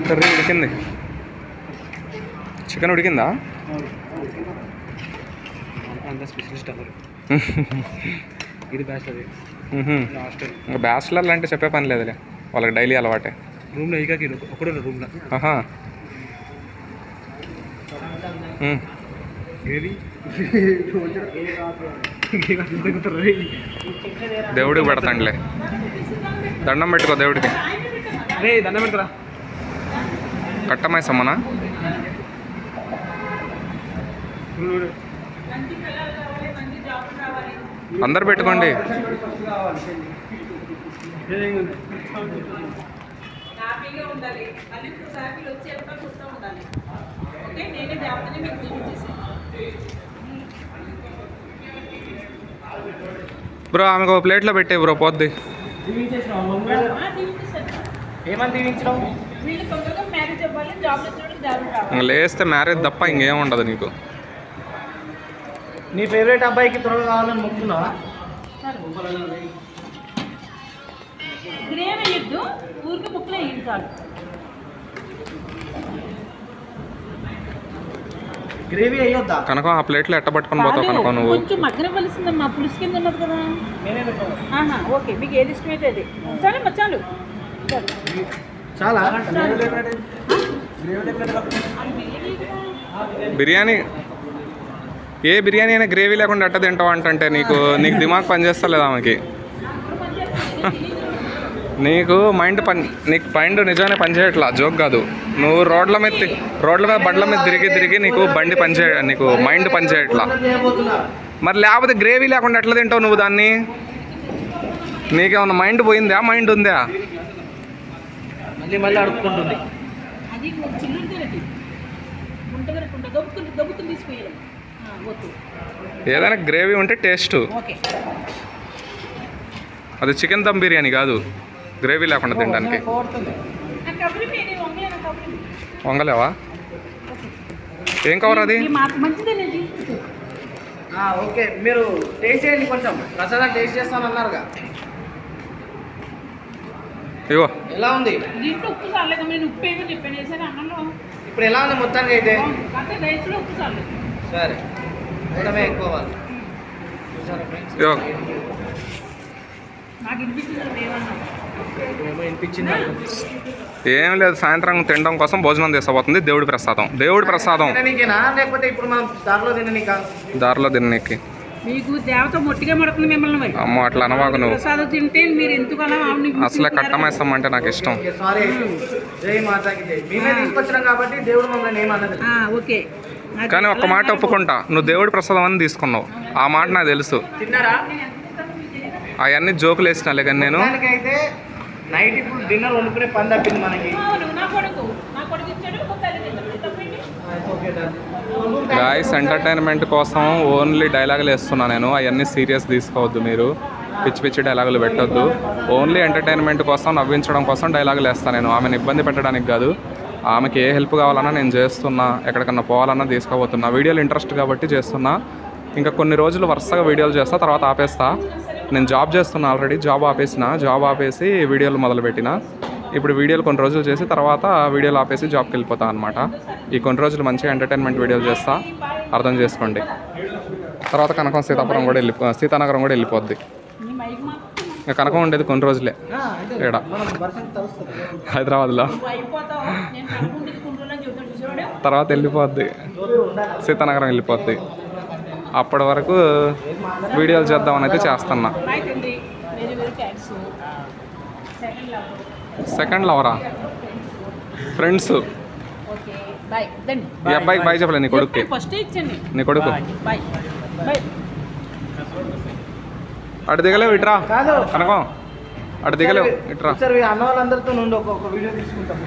Curry ఉడికింది. Chicken ఉడికిందా? ఇంకా బ్యాచిలర్లు అంటే చెప్పే పని లేదులే, వాళ్ళకి డైలీ అలవాటే. రూమ్లో ఒకటే రూమ్లో దేవుడికి పెడతాండిలే. దండం పెట్టుకో దేవుడికి. దండం పెడతారా? కట్టమైసమ్మనా? అందరు పెట్టుకోండి. బ్రో ఆమెకు ఒక ప్లేట్లో పెట్టే బ్రో, పోద్ది. లేస్తే మ్యారేజ్ తప్ప ఇంకేం ఉండదు నీకు. నీ ఫేవరెట్ అబ్బాయికి త్వరగా కావాలని మొక్కుతున్నావా? గ్రేవీ అయ్యొద్దా? కనుక ఆ ప్లేట్లో ఎట్ట పట్టుకొని పోతావు కనుక నువ్వు? కొంచెం మగ్గనవలసిందమ్మా, పులుసు కింద ఉన్నది కదా. ఓకే, మీకు ఏది ఇష్టమైతే అది. చాలు చాలు చాలా. బిర్యానీ ఏ బిర్యానీ అయినా గ్రేవీ లేకుండా ఎట్ట తింటావు అంటే నీకు దిమాగ్ పనిచేస్తా లేదా ఆమెకి? నీకు మైండ్ నిజంగానే పనిచేయట్లా, జోక్ కాదు. నువ్వు రోడ్ల మీద బండ్ల మీద తిరిగి నీకు నీకు మైండ్ పనిచేయట్లా. మరి లేకపోతే గ్రేవీ లేకుండా ఎట్లా తింటావు నువ్వు దాన్ని? నీకేమన్నా మైండ్ పోయిందా? మైండ్ ఉందా? మళ్ళీ అడుక్కుంటుంది. ఏదైనా గ్రేవీ ఉంటే టేస్ట్. అది చికెన్ దమ్ బిర్యానీ కాదు, గ్రేవీ లేకుండా తినడానికి. వంగలేవా? ఏం కవర్ అది? ఓకే, మీరు టేస్ట్ చేయండి. కొంచెం ప్రసాదం టేస్ట్ చేస్తానన్నారుగా. ఇగో ఎలా ఉంది? ఇప్పుడు ఎలా ఉంది మొత్తానికి అయితే? సరే, ఎక్కువ ఏం లేదు, సాయంత్రం తినడం కోసం భోజనం తీసుకుపోతుంది. దేవుడి ప్రసాదం లేకపోతే ఇప్పుడు మనం దారిలో తిననీకి. మీకు దేవత మొట్టిగా పడుతుంది మిమ్మల్ని. అమ్మో అట్లా అనవాకు నువ్వు. ప్రసాదం తింటే మీరు ఎందుకు అలా అసలే కట్టమైస్తాం అంటే నాకు ఇష్టం. ఓకే, కానీ ఒక్క మాట ఒప్పుకుంటా, నువ్వు దేవుడి ప్రసాదం అని తీసుకున్నావు. ఆ మాట నాకు తెలుసు. అవన్నీ జోకులు వేసినాలే కానీ నేను. నైట్ ఇప్పుడు డిన్నర్ వండుకునే పని తప్పింది మనకి. గాయ్స్, ఎంటర్టైన్మెంట్ కోసం ఓన్లీ డైలాగులు వేస్తున్నా నేను. అవన్నీ సీరియస్ తీసుకోవద్దు మీరు. పిచ్చి డైలాగులు పెట్టొద్దు. ఓన్లీ ఎంటర్టైన్మెంట్ కోసం, నవ్వించడం కోసం డైలాగులు వేస్తాను నేను. ఆమెను ఇబ్బంది పెట్టడానికి కాదు. ఆమెకి ఏ హెల్ప్ కావాలన్నా నేను చేస్తున్నా. ఎక్కడికన్నా పోవాలన్నా తీసుకోబోతున్నా. వీడియోలు ఇంట్రెస్ట్ కాబట్టి చేస్తున్నా. ఇంకా కొన్ని రోజులు వరుసగా వీడియోలు చేస్తా, తర్వాత ఆపేస్తా. నేను జాబ్ చేస్తున్నా, ఆల్రెడీ జాబ్ ఆపేసి వీడియోలు మొదలుపెట్టిన. ఇప్పుడు వీడియోలు కొన్ని రోజులు చేసి తర్వాత వీడియోలు ఆపేసి జాబ్కి వెళ్ళిపోతా అనమాట. ఈ కొన్ని రోజులు మంచిగా ఎంటర్టైన్మెంట్ వీడియోలు చేస్తా, అర్థం చేసుకోండి. తర్వాత కనకం సీతానగరం కూడా వెళ్ళిపోద్ది. ఇంకా కనకం ఉండేది కొన్ని రోజులే ఇక్కడ హైదరాబాద్లో. తర్వాత వెళ్ళిపోద్ది, సీతానగరం వెళ్ళిపోద్ది. అప్పటి వరకు వీడియోలు చేద్దామని అయితే చేస్తున్నా. సెకండ్ లవరా? ఫ్రెండ్స్. ఈ అబ్బాయికి బాయ్ చెప్పలే నీ కొడుకు? నీ కొడుకు అటు దిగలేవు, ఇట్రా కనకం. అటు దిగలేవు, ఇట్రా. అన్న వాళ్ళందరితో నుండి ఒక వీడియో తీసుకుంటాం.